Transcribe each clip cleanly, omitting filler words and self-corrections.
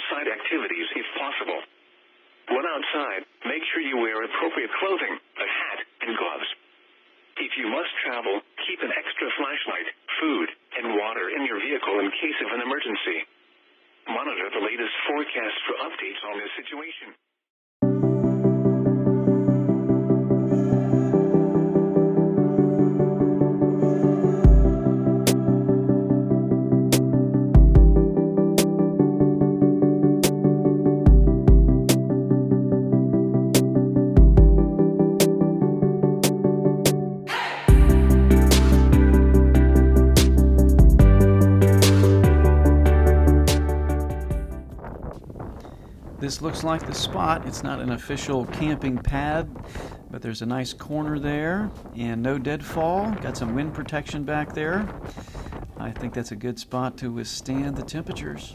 outside activities if possible. When outside, make sure you wear appropriate clothing, a hat, and gloves. If you must travel, keep an extra flashlight, food, and water in your vehicle in case of an emergency. Monitor the latest forecast for updates on this situation. This looks like the spot. It's not an official camping pad, but there's a nice corner there and no deadfall. Got some wind protection back there. I think that's a good spot to withstand the temperatures.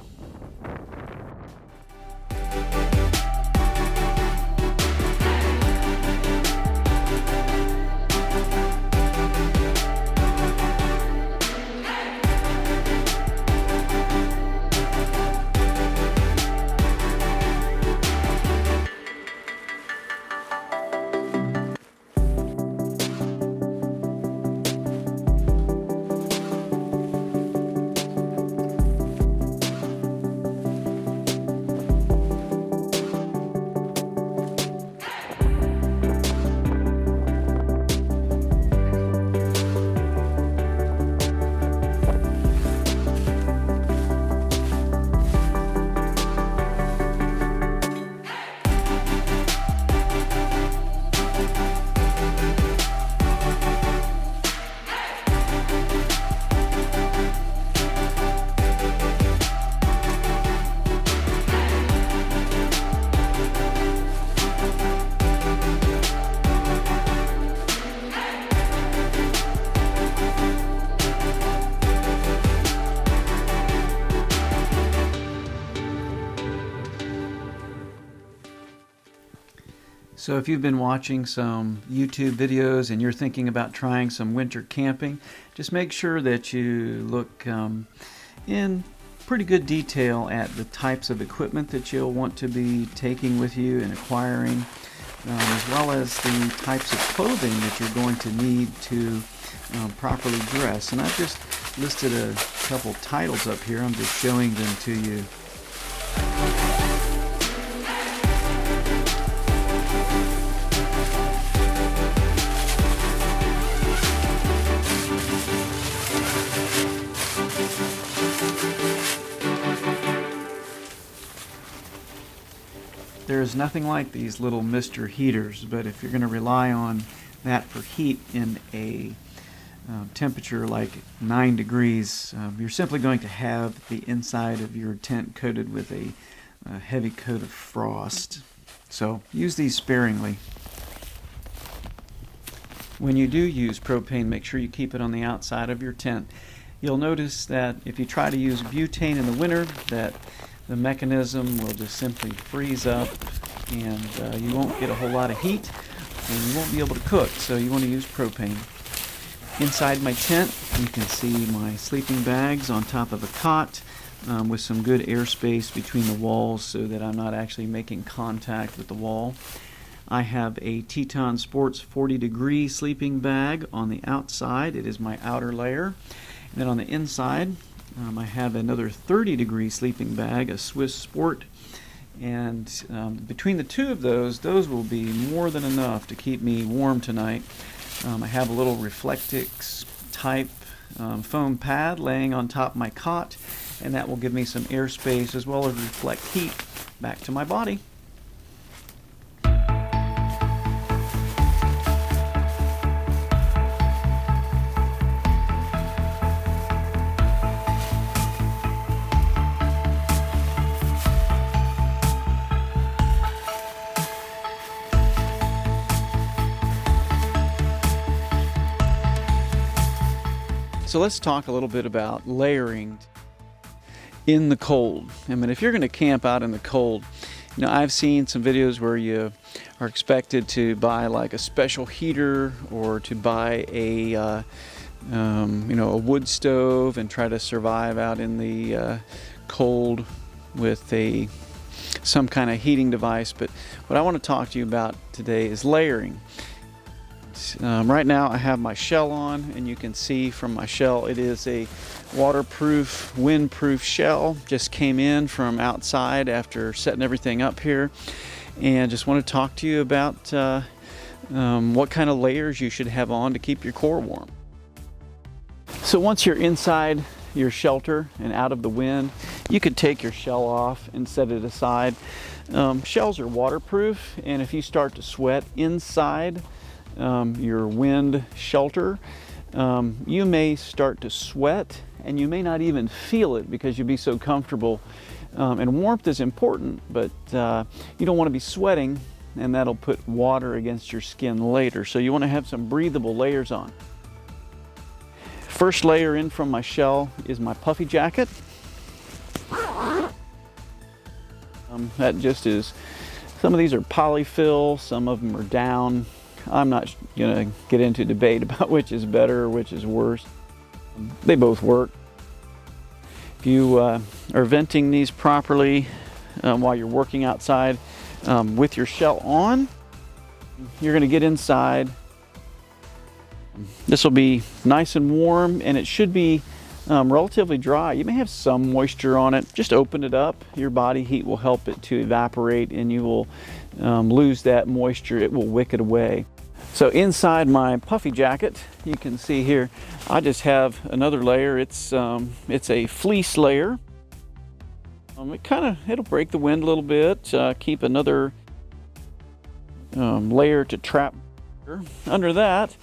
So if you've been watching some YouTube videos and you're thinking about trying some winter camping, just make sure that you look in pretty good detail at the types of equipment that you'll want to be taking with you and acquiring, as well as the types of clothing that you're going to need to properly dress. And I've just listed a couple titles up here. I'm just showing them to you. There's nothing like these little Mr. heaters, but if you're going to rely on that for heat in a temperature like 9 degrees, you're simply going to have the inside of your tent coated with a heavy coat of frost. So use these sparingly. When you do use propane, make sure you keep it on the outside of your tent. You'll notice that if you try to use butane in the winter, that the mechanism will just simply freeze up and you won't get a whole lot of heat and you won't be able to cook, so you want to use propane. Inside my tent you can see my sleeping bags on top of a cot with some good airspace between the walls so that I'm not actually making contact with the wall. I have a Teton Sports 40 degree sleeping bag on the outside. It is my outer layer. And then on the inside I have another 30 degree sleeping bag, a Swiss Sport, and between the two of those will be more than enough to keep me warm tonight. I have a little Reflectix type foam pad laying on top of my cot, and that will give me some airspace as well as reflect heat back to my body. So let's talk a little bit about layering in the cold. I mean, if you're going to camp out in the cold, you know, I've seen some videos where you are expected to buy like a special heater or to buy a a wood stove and try to survive out in the cold with some kind of heating device. But what I want to talk to you about today is layering. Right now I have my shell on, and you can see from my shell it is a waterproof, windproof shell. Just came in from outside after setting everything up here, and just want to talk to you about what kind of layers you should have on to keep your core warm. So once you're inside your shelter and out of the wind, you could take your shell off and set it aside. Shells are waterproof, and if you start to sweat inside your wind shelter, you may start to sweat, and you may not even feel it because you'll be so comfortable. And warmth is important, but you don't want to be sweating, and that'll put water against your skin later. So you want to have some breathable layers on. First layer in from my shell is my puffy jacket. That just is, some of these are polyfill, some of them are down. I'm not going to get into debate about which is better or which is worse. They both work. If you are venting these properly while you're working outside with your shell on, you're going to get inside. This will be nice and warm, and it should be relatively dry. You may have some moisture on it. Just open it up. Your body heat will help it to evaporate, and you will lose that moisture. It will wick it away. So inside my puffy jacket, you can see here, I just have another layer. It's a fleece layer. It'll break the wind a little bit. Keep another layer to trap. Under that,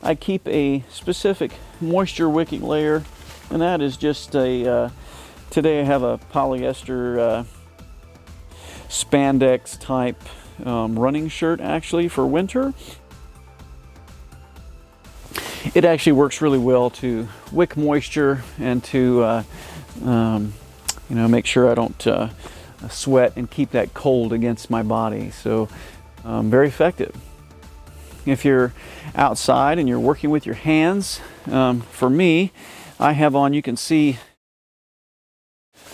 I keep a specific moisture wicking layer, and that is just today I have a polyester spandex type running shirt actually for winter. It actually works really well to wick moisture and to make sure I don't sweat and keep that cold against my body. So very effective. If you're outside and you're working with your hands, for me, I have on, you can see,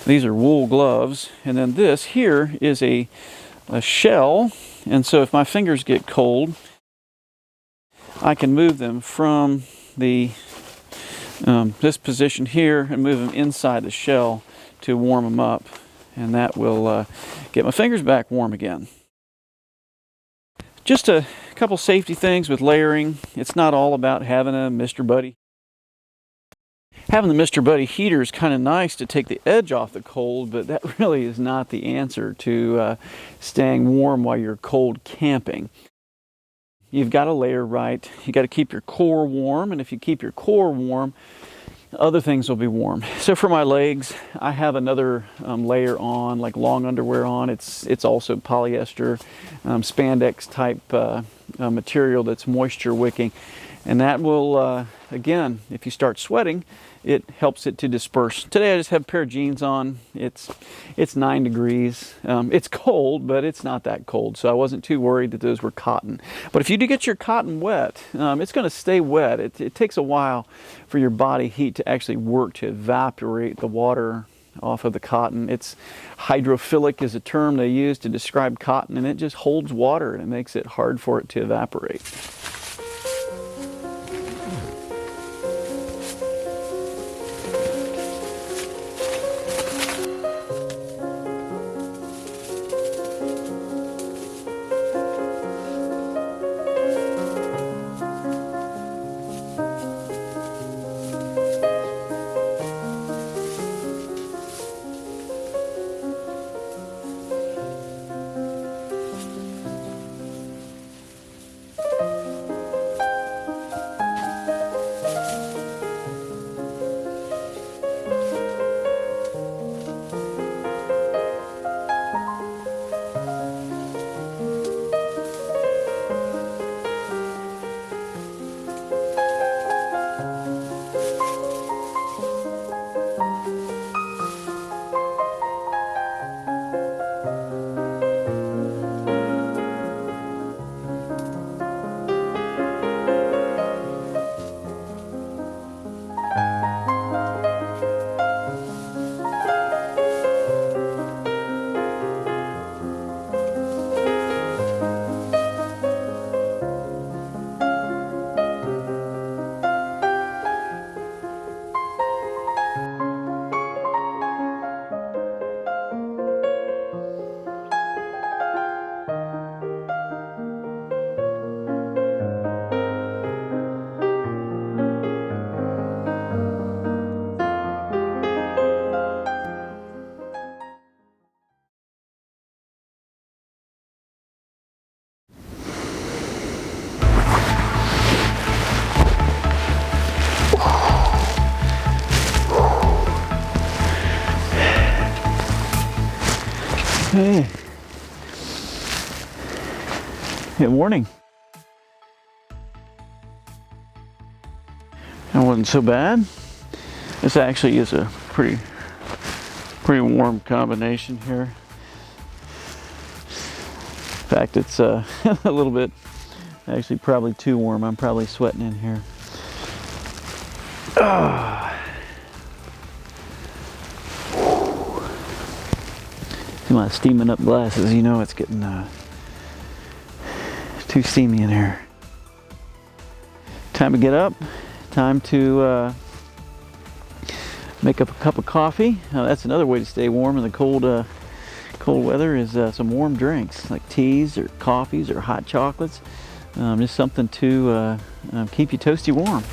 these are wool gloves, and then this here is a shell, and so if my fingers get cold, I can move them from this position here and move them inside the shell to warm them up, and that will get my fingers back warm again. Just a couple safety things with layering. It's not all about having a Mr. Buddy. Having the Mr. Buddy heater is kind of nice to take the edge off the cold, but that really is not the answer to staying warm while you're cold camping. You've got to layer right. You got to keep your core warm, and if you keep your core warm, other things will be warm. So for my legs, I have another layer on, like long underwear on. It's also polyester, spandex type material that's moisture wicking, and that will again, if you start sweating, it helps it to disperse. Today I just have a pair of jeans on. It's 9 degrees. It's cold, but it's not that cold, so I wasn't too worried that those were cotton. But if you do get your cotton wet, it's going to stay wet. It takes a while for your body heat to actually work to evaporate the water off of the cotton. It's hydrophilic is a term they use to describe cotton, and it just holds water and it makes it hard for it to evaporate. Hey. Good morning. That wasn't so bad. This actually is a pretty warm combination here. In fact, it's a little bit, actually probably too warm. I'm probably sweating in here. See my steaming up glasses, you know it's getting too steamy in here. Time to get up. Time to make up a cup of coffee. That's another way to stay warm in the cold weather is some warm drinks like teas or coffees or hot chocolates. Just something to keep you toasty warm.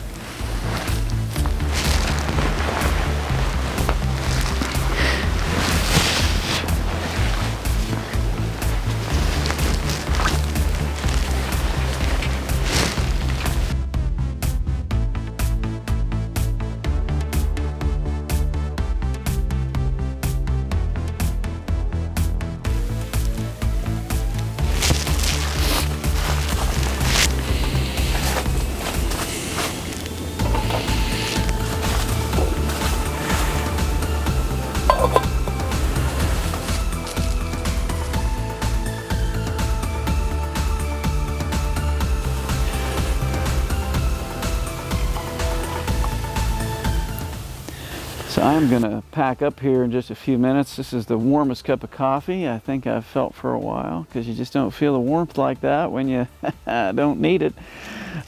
So I'm going to pack up here in just a few minutes. This is the warmest cup of coffee I think I've felt for a while, because you just don't feel the warmth like that when you don't need it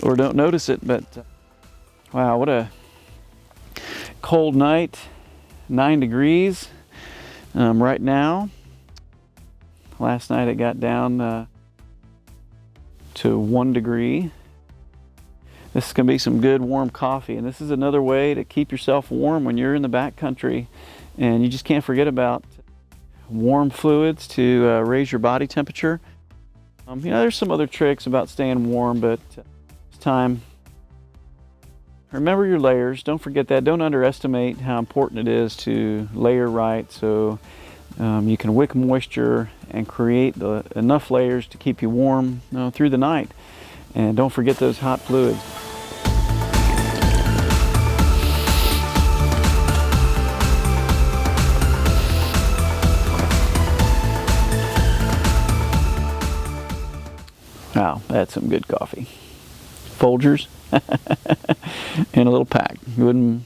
or don't notice it. But wow, what a cold night. 9 degrees right now. Last night it got down to 1 degree. This is going to be some good warm coffee, and this is another way to keep yourself warm when you're in the backcountry, and you just can't forget about warm fluids to raise your body temperature. There's some other tricks about staying warm, but it's time. Remember your layers. Don't forget that. Don't underestimate how important it is to layer right so you can wick moisture and create enough layers to keep you warm through the night. And don't forget those hot fluids. Wow, that's some good coffee. Folgers in a little pack. You wouldn't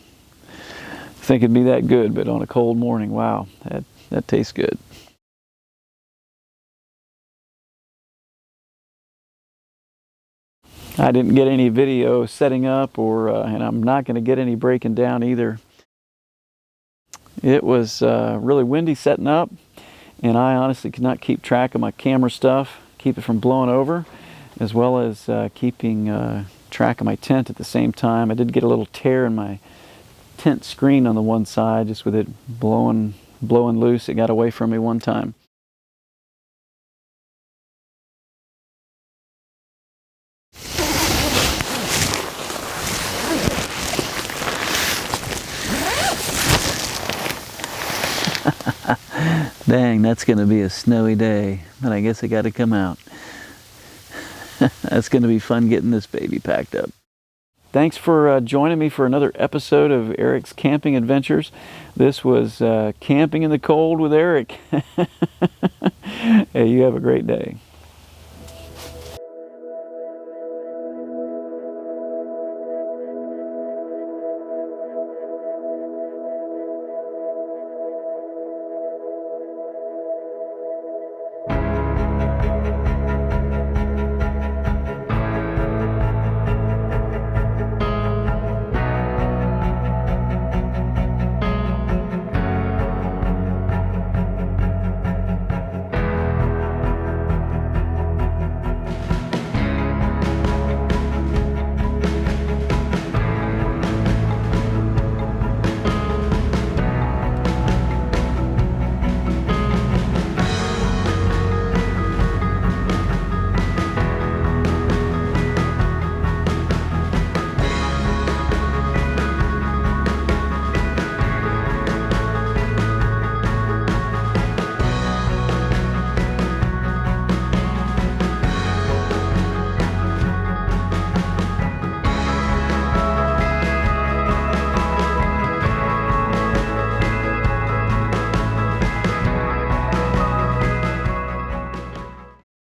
think it'd be that good, but on a cold morning, wow, that tastes good. I didn't get any video setting up, and I'm not going to get any breaking down either. It was really windy setting up, and I honestly could not keep track of my camera stuff, keep it from blowing over, as well as keeping track of my tent at the same time. I did get a little tear in my tent screen on the one side, just with it blowing loose. It got away from me one time. Dang, that's going to be a snowy day, but I guess I got to come out. That's going to be fun getting this baby packed up. Thanks for joining me for another episode of Eric's Camping Adventures. This was Camping in the Cold with Eric. Hey, you have a great day.